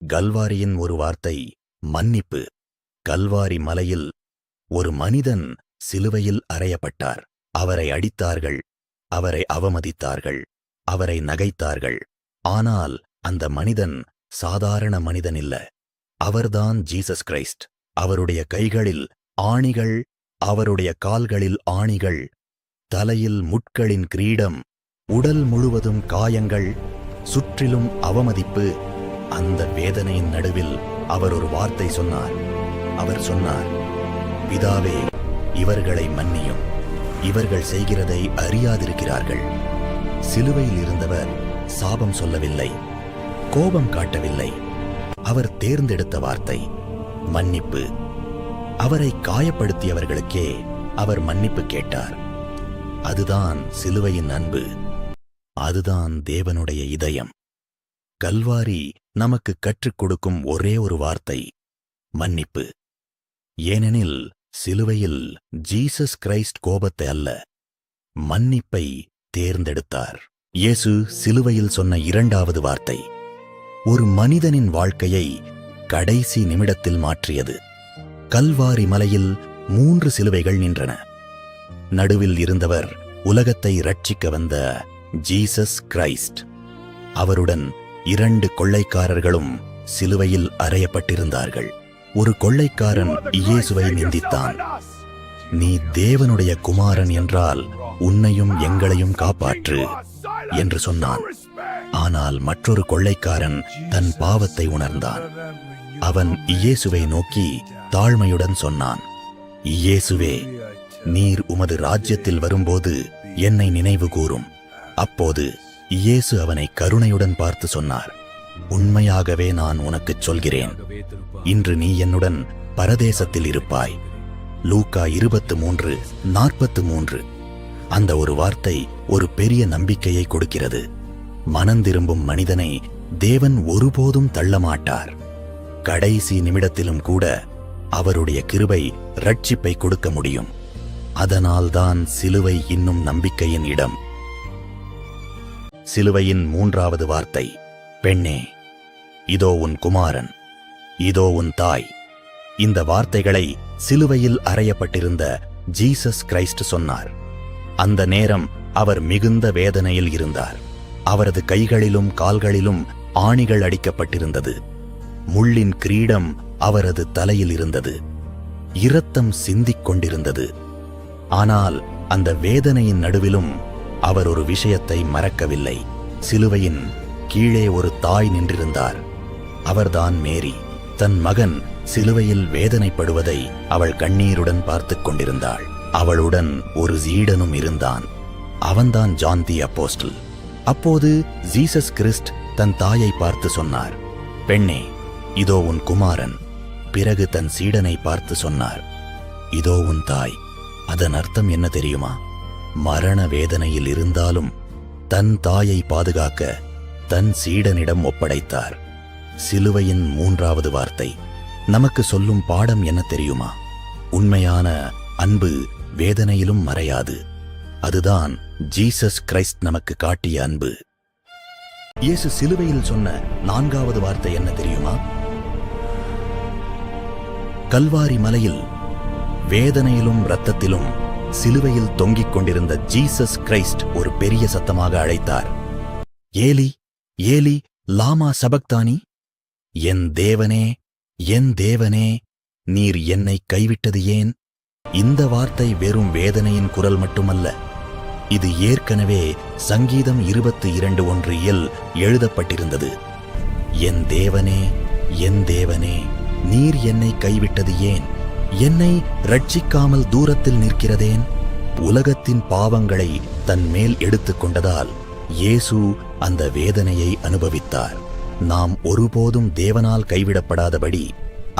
கல்வாரியின் ஒரு வார்த்தை மன்னிப்பு. கல்வாரி மலையில் ஒரு மனிதன் சிலுவையில் அறையப்பட்டார். அவரை அடித்தார்கள், அவரை அவமதித்தார்கள், அவரை நகைத்தார்கள். ஆனால் அந்த மனிதன் சாதாரண மனிதன் இல்ல. அவர்தான் ஜீசஸ் கிரைஸ்ட். அவருடைய கைகளில் ஆணிகள், அவருடைய கால்களில் ஆணிகள், தலையில் முட்களின் கிரீடம், உடல் முழுவதும் காயங்கள், சுற்றிலும் அவமதிப்பு. அந்த வேதனையின் நடுவில் அவர் ஒரு வார்த்தை சொன்னார். அவர் சொன்னார், பிதாவே, இவர்களை மன்னியும், இவர்கள் செய்கிறதை அறியாதிருக்கிறார்கள். சிலுவையில் இருந்தவர் சாபம் சொல்லவில்லை, கோபம் காட்டவில்லை. அவர் தேர்ந்தெடுத்த வார்த்தை மன்னிப்பு. அவரை காயப்படுத்தியவர்களுக்கே அவர் மன்னிப்பு கேட்டார். அதுதான் சிலுவையின் அன்பு. அதுதான் தேவனுடைய இதயம். கல்வாரி நமக்கு கற்றுக் கொடுக்கும் ஒரே ஒரு வார்த்தை மன்னிப்பு. ஏனெனில் சிலுவையில் ஜீசஸ் கிரைஸ்ட் கோபத்தை அல்ல, மன்னிப்பை தேர்ந்தெடுத்தார். இயேசு சிலுவையில் சொன்ன இரண்டாவது வார்த்தை ஒரு மனிதனின் வாழ்க்கையை கடைசி நிமிடத்தில் மாற்றியது. கல்வாரி மலையில் 3 சிலுவைகள் நின்றன. நடுவில் இருந்தவர் உலகத்தை இரட்சிக்க வந்த ஜீசஸ் கிரைஸ்ட். அவருடன் 2 கொள்ளைக்காரர்களும் சிலுவையில் அறையப்பட்டிருந்தார்கள். ஒரு கொள்ளைக்காரன் இயேசுவை நிந்தித்தான். நீ தேவனுடைய குமாரன் என்றால் உன்னையும் எங்களையும் காப்பாற்று என்று சொன்னான். ஆனால் மற்றொரு கொள்ளைக்காரன் தன் பாவத்தை உணர்ந்தான். அவன் இயேசுவை நோக்கி தாழ்மையுடன் சொன்னான், இயேசுவே, நீர் உமது ராஜ்யத்தில் வரும்போது என்னை நினைவு கூரும். அப்போது இயேசு அவனை கருணையுடன் பார்த்து சொன்னார், உண்மையாகவே நான் உனக்குச் சொல்கிறேன், இன்று நீ என்னுடன் பரதேசத்தில் இருப்பாய். லூக்கா 23:43. அந்த ஒரு வார்த்தை ஒரு பெரிய நம்பிக்கையை கொடுக்கிறது. மனந்திரும்பும் மனிதனை தேவன் ஒருபோதும் தள்ளமாட்டார். கடைசி நிமிடத்திலும் கூட அவருடைய கிருபை ரட்சிப்பை கொடுக்க முடியும். அதனால்தான் சிலுவை இன்னும் நம்பிக்கையின் இடம். சிலுவையின் 3வது வார்த்தை பெண்ணே, இதோ உன் குமாரன், இதோ உன் தாய். இந்த வார்த்தைகளை சிலுவையில் அறையப்பட்டிருந்த ஜீசஸ் கிரைஸ்ட் சொன்னார். அந்த நேரம் அவர் மிகுந்த வேதனையில் இருந்தார். அவரது கைகளிலும் கால்களிலும் ஆணிகள் அடிக்கப்பட்டிருந்தது. முள்ளின் கிரீடம் அவரது தலையில் இருந்தது. இரத்தம் சிந்திக் கொண்டிருந்தது. ஆனால் அந்த வேதனையின் நடுவிலும் அவர் ஒரு விஷயத்தை மறக்கவில்லை. சிலுவையின் கீழே ஒரு தாய் நின்றிருந்தார். அவர்தான் மேரி. தன் மகன் சிலுவையில் வேதனைப்படுவதை அவள் கண்ணீருடன் பார்த்துக் கொண்டிருந்தாள். அவளுடன் ஒரு சீடனும் இருந்தான். அவன்தான் ஜான் தி அப்போஸ்டல். அப்போது ஜீசஸ் கிறிஸ்ட் தன் தாயை பார்த்து சொன்னார், பெண்ணே, இதோ உன் குமாரன். பிறகு தன் சீடனை பார்த்து சொன்னார், இதோ உன் தாய். அதன் அர்த்தம் என்ன தெரியுமா? மரண வேதனையில் இருந்தாலும் தன் தாயை பாதுகாக்க தன் சீடனிடம் ஒப்படைத்தார். சிலுவையின் 3வது வார்த்தை நமக்கு சொல்லும் பாடம் என்ன தெரியுமா? உண்மையான அன்பு வேதனையிலும் மறையாது. அதுதான் ஜீசஸ் கிரைஸ்ட் நமக்கு காட்டிய அன்பு. இயேசு சிலுவையில் சொன்ன 4வது வார்த்தை என்ன தெரியுமா? கல்வாரி மலையில் வேதனையிலும் இரத்தத்திலும் சிலுவையில் தொங்கிக் கொண்டிருந்த ஜீசஸ் கிரைஸ்ட் ஒரு பெரிய சத்தமாக அழைத்தார், ஏலி ஏலி லாமா சபக்தானி. என் தேவனே, என் தேவனே, நீர் என்னை கைவிட்டது ஏன்? இந்த வார்த்தை வெறும் வேதனையின் குரல் மட்டுமல்ல. இது ஏற்கனவே சங்கீதம் 22:1 எழுதப்பட்டிருந்தது. என் தேவனே, என் தேவனே, நீர் என்னை கைவிட்டது ஏன்? என்னை ரட்சிக்காமல் தூரத்தில் நிற்கிறதேன்? உலகத்தின் பாவங்களை தன் மேல் எடுத்துக் கொண்டதால் இயேசு அந்த வேதனையை அனுபவித்தார். நாம் ஒருபோதும் தேவனால் கைவிடப்படாதபடி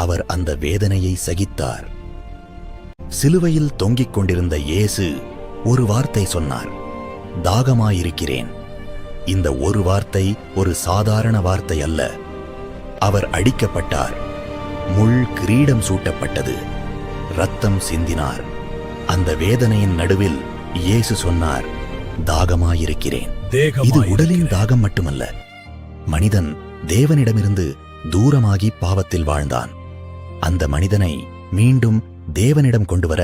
அவர் அந்த வேதனையை சகித்தார். சிலுவையில் தொங்கிக் கொண்டிருந்த இயேசு ஒரு வார்த்தை சொன்னார், தாகமாயிருக்கிறேன். இந்த ஒரு வார்த்தை ஒரு சாதாரண வார்த்தை அல்ல. அவர் அடிக்கப்பட்டார். முள் கிரீடம் சூட்டப்பட்டது. இரத்தம் சிந்தினார். அந்த வேதனையின் நடுவில் இயேசு சொன்னார், தாகமாயிருக்கிறேன். இது உடலின் தாகம் மட்டுமல்ல. மனிதன் தேவனிடமிருந்து தூரமாகி பாவத்தில் வாழ்ந்தான். அந்த மனிதனை மீண்டும் தேவனிடம் கொண்டுவர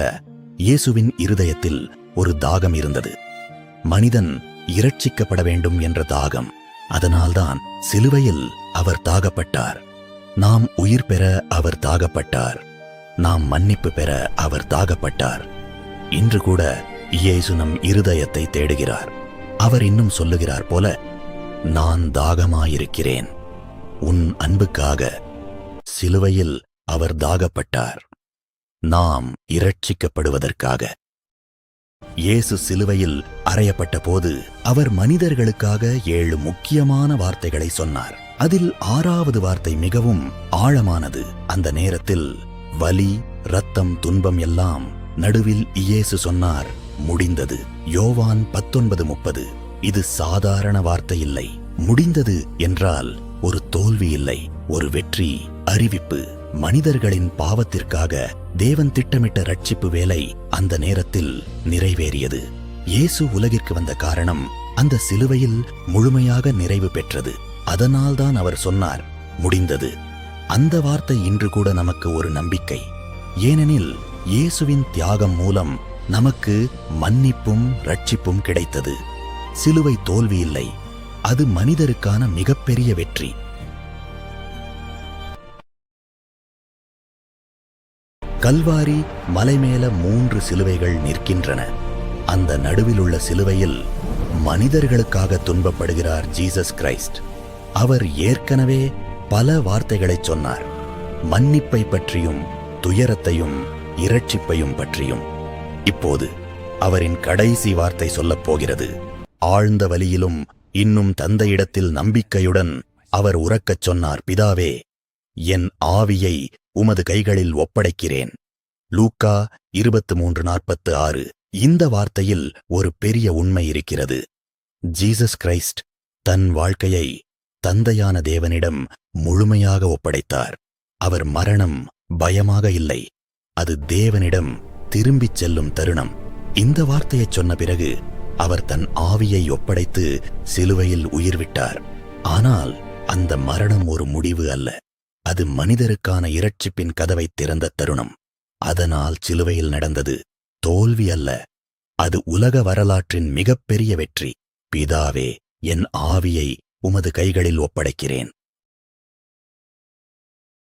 இயேசுவின் இருதயத்தில் ஒரு தாகம் இருந்தது. மனிதன் இரட்சிக்கப்பட வேண்டும் என்ற தாகம். அதனால்தான் சிலுவையில் அவர் தாகப்பட்டார். நாம் உயிர் பெற அவர் தாகப்பட்டார். நாம் மன்னிப்பு பெற அவர் தாகப்பட்டார். இன்று கூட இயேசு நம் இருதயத்தை தேடுகிறார். அவர் இன்னும் சொல்லுகிறார் போல, நான் தாகமாயிருக்கிறேன். உன் அன்புக்காக சிலுவையில் அவர் தாகப்பட்டார். நாம் இரட்சிக்கப்படுவதற்காக. இயேசு சிலுவையில் அறையப்பட்ட போது அவர் மனிதர்களுக்காக 7 முக்கியமான வார்த்தைகளை சொன்னார். அதில் 6வது வார்த்தை மிகவும் ஆழமானது. அந்த நேரத்தில் வலி, இரத்தம், துன்பம் எல்லாம் நடுவில் இயேசு சொன்னார், முடிந்தது. யோவான் 19:30. இது சாதாரண வார்த்தை இல்லை. முடிந்தது என்றால் ஒரு தோல்வி இல்லை, ஒரு வெற்றி அறிவிப்பு. மனிதர்களின் பாவத்திற்காக தேவன் திட்டமிட்ட ரட்சிப்பு வேலை அந்த நேரத்தில் நிறைவேறியது. இயேசு உலகிற்கு வந்த காரணம் அந்த சிலுவையில் முழுமையாக நிறைவு பெற்றது. அதனால்தான் அவர் சொன்னார், முடிந்தது. அந்த வார்த்தை இன்று கூட நமக்கு ஒரு நம்பிக்கை. ஏனெனில் இயேசுவின் தியாகம் மூலம் நமக்கு மன்னிப்பும் ரட்சிப்பும் கிடைத்தது. சிலுவை தோல்வி இல்லை, அது மனிதருக்கான மிகப்பெரிய வெற்றி. கல்வாரி மலை மேல 3 சிலுவைகள் நிற்கின்றன. அந்த நடுவில் உள்ள சிலுவையில் மனிதர்களுக்காக துன்பப்படுகிறார் ஜீசஸ் கிரைஸ்ட். அவர் ஏற்கனவே பல வார்த்தைகளை சொன்னார், மன்னிப்பை பற்றியும் துயரத்தையும் இரட்சிப்பையும் பற்றியும். இப்போது அவரின் கடைசி வார்த்தை சொல்லப் போகிறது. ஆழ்ந்த வலியிலும் இன்னும் தந்தையிடத்தில் நம்பிக்கையுடன் அவர் உரக்கச் சொன்னார், பிதாவே, என் ஆவியை உமது கைகளில் ஒப்படைக்கிறேன். லூக்கா 23:46. இந்த வார்த்தையில் ஒரு பெரிய உண்மை இருக்கிறது. ஜீசஸ் கிரைஸ்ட் தன் வாழ்க்கையை தந்தையான தேவனிடம் முழுமையாக ஒப்படைத்தார். அவர் மரணம் பயமாக இல்லை, அது தேவனிடம் திரும்பிச் செல்லும் தருணம். இந்த வார்த்தையைச் சொன்ன பிறகு அவர் தன் ஆவியை ஒப்படைத்து சிலுவையில் உயிர்விட்டார். ஆனால் அந்த மரணம் ஒரு முடிவு அல்ல, அது மனிதருக்கான இரட்சிப்பின் கதவை திறந்த தருணம். அதனால் சிலுவையில் நடந்தது தோல்வி அல்ல, அது உலக வரலாற்றின் மிகப்பெரிய வெற்றி. பிதாவே, என் ஆவியை உமது கைகளில் ஒப்படைக்கிறேன்.